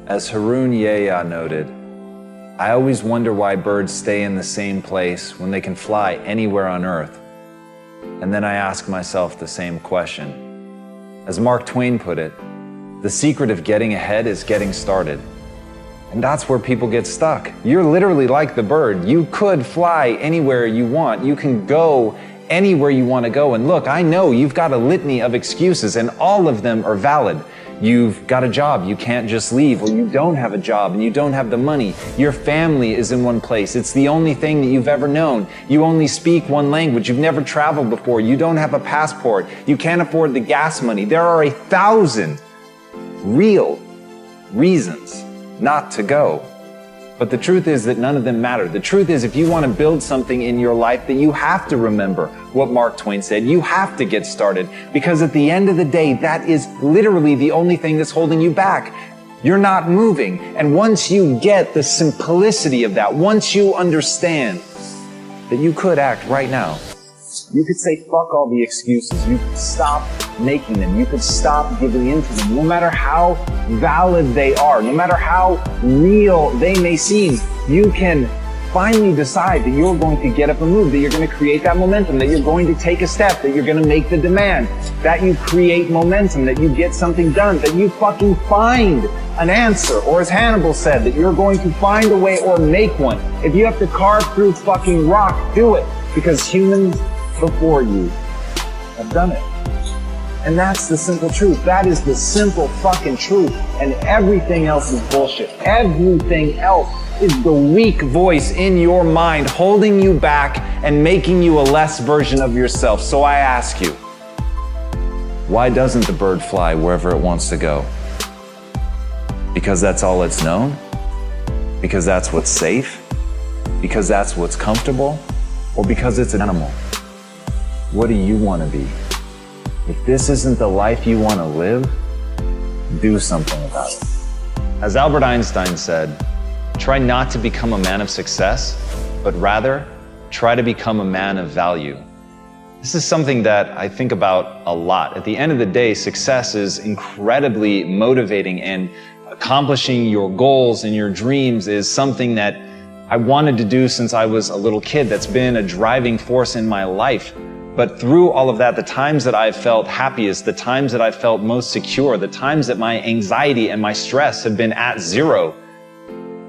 As Harun Yehya noted, I always wonder why birds stay in the same place when they can fly anywhere on Earth. And then I ask myself the same question. As Mark Twain put it, the secret of getting ahead is getting started. And that's where people get stuck. You're literally like the bird. You could fly anywhere you want. You can go anywhere you want to go. And look, I know you've got a litany of excuses and all of them are valid. You've got a job, you can't just leave, or you don't have a job and you don't have the money. Your family is in one place. It's the only thing that you've ever known. You only speak one language. You've never traveled before. You don't have a passport. You can't afford the gas money. There are 1,000 real reasons not to go. But the truth is that none of them matter. The truth is, if you want to build something in your life, that you have to remember what Mark Twain said. You have to get started, because at the end of the day, that is literally the only thing that's holding you back. You're not moving. And once you get the simplicity of that, once you understand that you could act right now, you could say, fuck all the excuses. You could stop making them. You could stop giving in to them. No matter how valid they are, no matter how real they may seem, you can finally decide that you're going to get up and move, that you're going to create that momentum, that you're going to take a step, that you're going to make the demand, that you create momentum, that you get something done, that you fucking find an answer, or as Hannibal said, that you're going to find a way or make one. If you have to carve through fucking rock, do it, because humans before you have done it. And that's the simple truth. That is the simple fucking truth. And everything else is bullshit. Everything else is the weak voice in your mind holding you back and making you a less version of yourself. So I ask you, why doesn't the bird fly wherever it wants to go? Because that's all it's known? Because that's what's safe? Because that's what's comfortable? Or because it's an animal? What do you want to be? If this isn't the life you want to live, do something about it. As Albert Einstein said, try not to become a man of success, but rather try to become a man of value. This is something that I think about a lot. At the end of the day, success is incredibly motivating, and accomplishing your goals and your dreams is something that I wanted to do since I was a little kid. That's been a driving force in my life. But through all of that, the times that I've felt happiest, the times that I've felt most secure, the times that my anxiety and my stress have been at zero,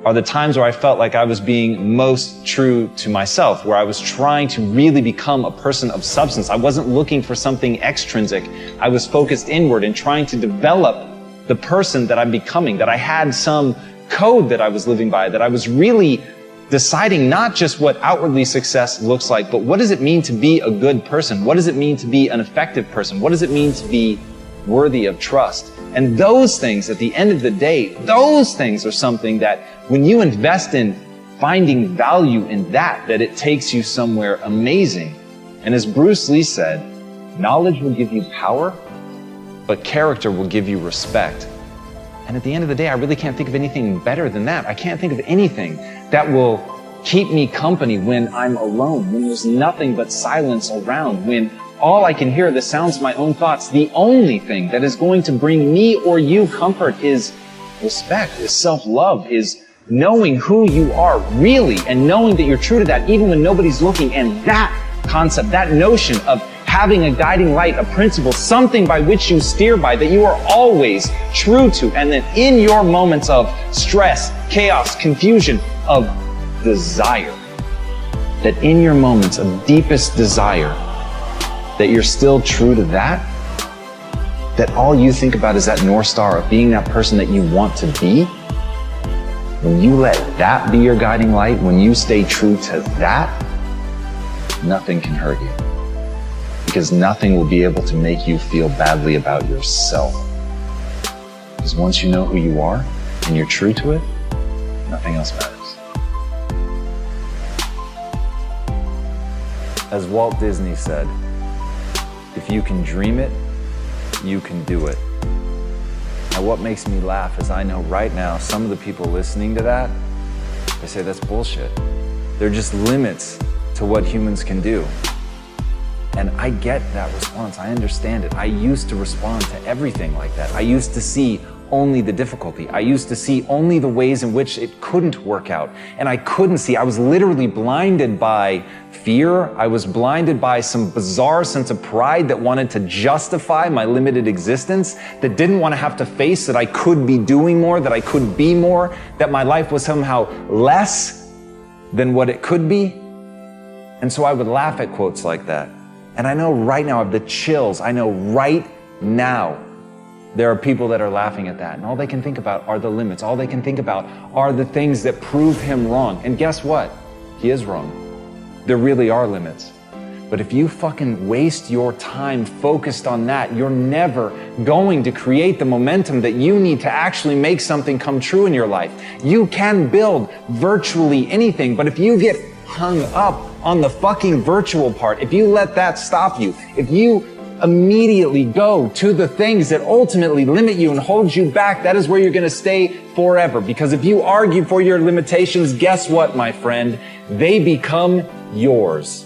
are the times where I felt like I was being most true to myself, where I was trying to really become a person of substance. I wasn't looking for something extrinsic. I was focused inward and trying to develop the person that I'm becoming, that I had some code that I was living by, that I was really deciding not just what outwardly success looks like, but what does it mean to be a good person? What does it mean to be an effective person? What does it mean to be worthy of trust? And those things, at the end of the day, those things are something that when you invest in finding value in that it takes you somewhere amazing. And as Bruce Lee said, knowledge will give you power, but character will give you respect. And at the end of the day, I really can't think of anything better than that. I can't think of anything that will keep me company when I'm alone, when there's nothing but silence around, when all I can hear are the sounds of my own thoughts. The only thing that is going to bring me or you comfort is respect, is self-love, is knowing who you are really and knowing that you're true to that even when nobody's looking. And that concept, that notion of having a guiding light, a principle, something by which you steer by, that you are always true to, and that in your moments of stress, chaos, confusion, of desire, that in your moments of deepest desire, that you're still true to that, that all you think about is that North Star of being that person that you want to be. When you let that be your guiding light, when you stay true to that, nothing can hurt you. Because nothing will be able to make you feel badly about yourself. Because once you know who you are and you're true to it, nothing else matters. As Walt Disney said, if you can dream it, you can do it. Now what makes me laugh is I know right now some of the people listening to that, they say that's bullshit. They're just limits to what humans can do. And I get that response. I understand it. I used to respond to everything like that. I used to see only the difficulty. I used to see only the ways in which it couldn't work out. And I couldn't see. I was literally blinded by fear. I was blinded by some bizarre sense of pride that wanted to justify my limited existence, that didn't want to have to face that I could be doing more, that I could be more, that my life was somehow less than what it could be. And so I would laugh at quotes like that. And I know right now I have the chills. I know right now there are people that are laughing at that, and all they can think about are the limits. All they can think about are the things that prove him wrong. And guess what? He is wrong. There really are limits. But if you fucking waste your time focused on that, you're never going to create the momentum that you need to actually make something come true in your life. You can build virtually anything, but if you get hung up on the fucking virtual part, if you let that stop you, if you immediately go to the things that ultimately limit you and hold you back, that is where you're going to stay forever. Because if you argue for your limitations, guess what, my friend? They become yours.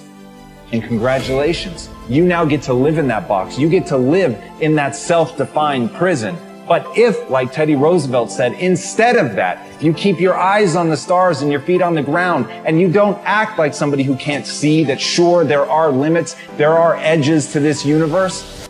And congratulations, you now get to live in that box. You get to live in that self-defined prison. But if, like Teddy Roosevelt said, instead of that, you keep your eyes on the stars and your feet on the ground, and you don't act like somebody who can't see that, sure, there are limits, there are edges to this universe,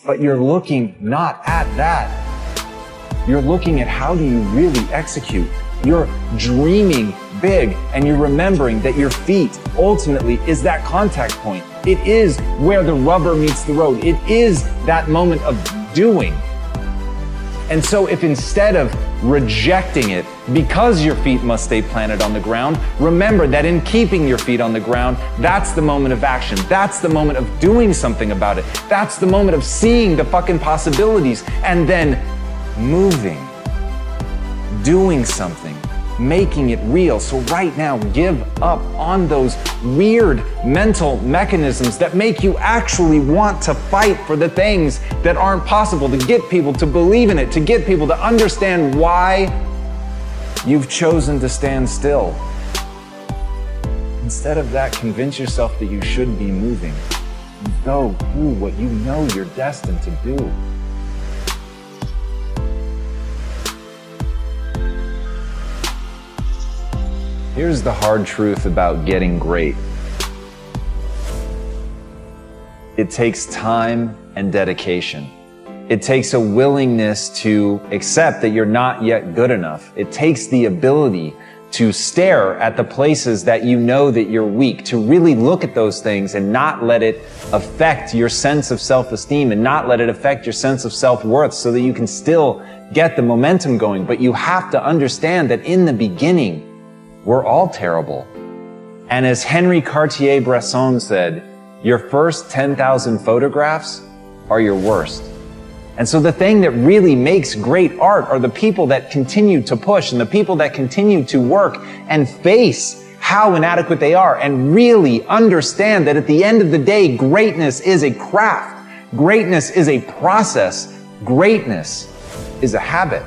but you're looking not at that. You're looking at how do you really execute. You're dreaming big, and you're remembering that your feet ultimately is that contact point. It is where the rubber meets the road. It is that moment of doing. And so if instead of rejecting it because your feet must stay planted on the ground, remember that in keeping your feet on the ground, that's the moment of action. That's the moment of doing something about it. That's the moment of seeing the fucking possibilities and then moving, doing something, making it real. So right now, give up on those weird mental mechanisms that make you actually want to fight for the things that aren't possible, to get people to believe in it, to get people to understand why you've chosen to stand still. Instead of that, convince yourself that you should be moving. Go do what you know you're destined to do. Here's the hard truth about getting great. It takes time and dedication. It takes a willingness to accept that you're not yet good enough. It takes the ability to stare at the places that you know that you're weak, to really look at those things and not let it affect your sense of self-esteem and not let it affect your sense of self-worth so that you can still get the momentum going. But you have to understand that in the beginning, we're all terrible. And as Henri Cartier-Bresson said, your first 10,000 photographs are your worst. And so the thing that really makes great art are the people that continue to push and the people that continue to work and face how inadequate they are and really understand that at the end of the day, greatness is a craft. Greatness is a process. Greatness is a habit.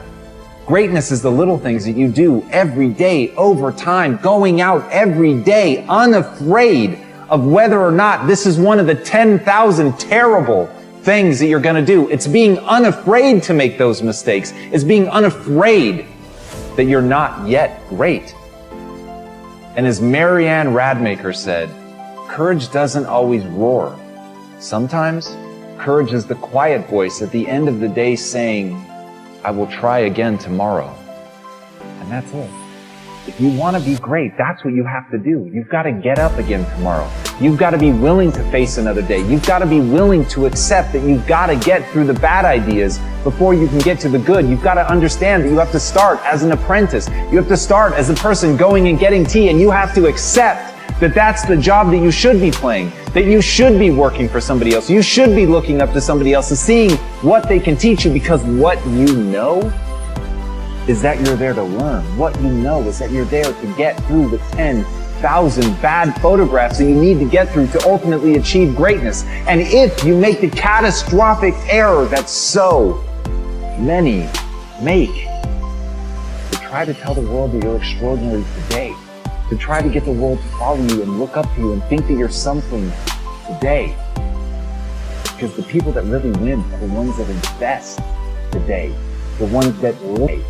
Greatness is the little things that you do every day over time, going out every day unafraid of whether or not this is one of the 10,000 terrible things that you're going to do. It's being unafraid to make those mistakes. It's being unafraid that you're not yet great. And as Marianne Radmacher said, courage doesn't always roar. Sometimes courage is the quiet voice at the end of the day saying, I will try again tomorrow. And that's it. If you want to be great, that's what you have to do. You've got to get up again tomorrow. You've got to be willing to face another day. You've got to be willing to accept that you've got to get through the bad ideas before you can get to the good. You've got to understand that you have to start as an apprentice. You have to start as a person going and getting tea, and you have to accept that that's the job that you should be playing, that you should be working for somebody else. You should be looking up to somebody else and seeing what they can teach you, because what you know is that you're there to learn. What you know is that you're there to get through the 10,000 bad photographs that you need to get through to ultimately achieve greatness. And if you make the catastrophic error that so many make, to try to tell the world that you're extraordinary today, to try to get the world to follow you and look up to you and think that you're something today. Because the people that really win are the ones that invest today, the ones that live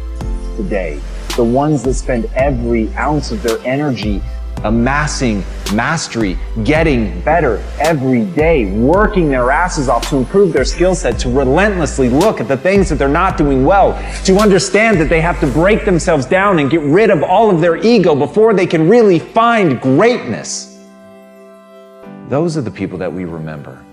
today, the ones that spend every ounce of their energy amassing mastery, getting better every day, working their asses off to improve their skill set, to relentlessly look at the things that they're not doing well, to understand that they have to break themselves down and get rid of all of their ego before they can really find greatness. Those are the people that we remember.